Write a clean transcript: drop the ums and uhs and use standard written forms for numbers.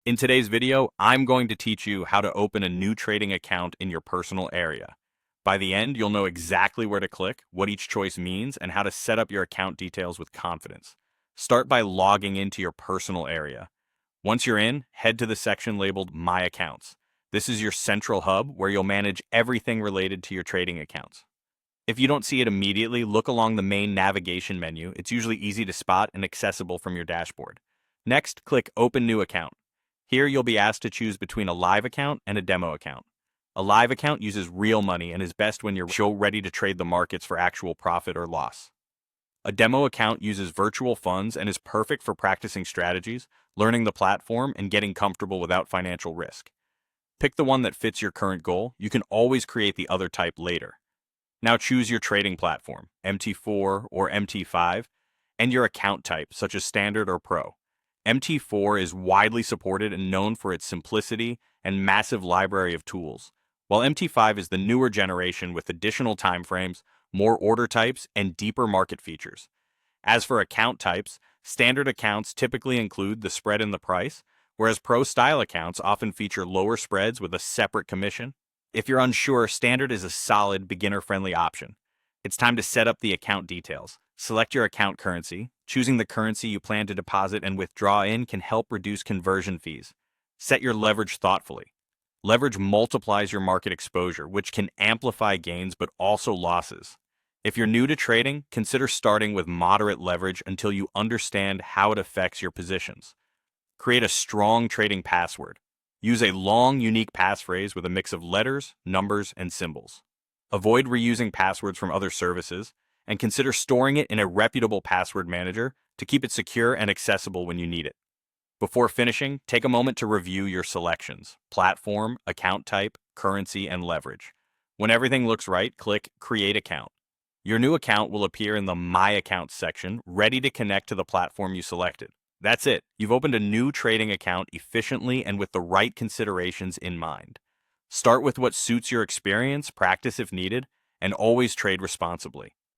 In today's video, I'm going to teach you how to open a new trading account in your personal area. By the end, you'll know exactly where to click, what each choice means, and how to set up your account details with confidence. Start by logging into your personal area. Once you're in, head to the section labeled My Accounts. This is your central hub where you'll manage everything related to your trading accounts. If you don't see it immediately, look along the main navigation menu. It's usually easy to spot and accessible from your dashboard. Next, click Open New Account. Here you'll be asked to choose between a live account and a demo account. A live account uses real money and is best when you're ready to trade the markets for actual profit or loss. A demo account uses virtual funds and is perfect for practicing strategies, learning the platform, and getting comfortable without financial risk. Pick the one that fits your current goal. You can always create the other type later. Now choose your trading platform, MT4 or MT5, and your account type, such as Standard or Pro. MT4 is widely supported and known for its simplicity and massive library of tools, while MT5 is the newer generation with additional timeframes, more order types, and deeper market features. As for account types, standard accounts typically include the spread and the price, whereas pro-style accounts often feature lower spreads with a separate commission. If you're unsure, standard is a solid, beginner-friendly option. It's time to set up the account details. Select your account currency. Choosing the currency you plan to deposit and withdraw in can help reduce conversion fees. Set your leverage thoughtfully. Leverage multiplies your market exposure, which can amplify gains but also losses. If you're new to trading, consider starting with moderate leverage until you understand how it affects your positions. Create a strong trading password. Use a long, unique passphrase with a mix of letters, numbers, and symbols. Avoid reusing passwords from other services, and consider storing it in a reputable password manager to keep it secure and accessible when you need it. Before finishing, take a moment to review your selections: platform, account type, currency, and leverage. When everything looks right, click Create Account. Your new account will appear in the My Accounts section, ready to connect to the platform you selected. That's it. You've opened a new trading account efficiently and with the right considerations in mind. Start with what suits your experience, practice if needed, and always trade responsibly.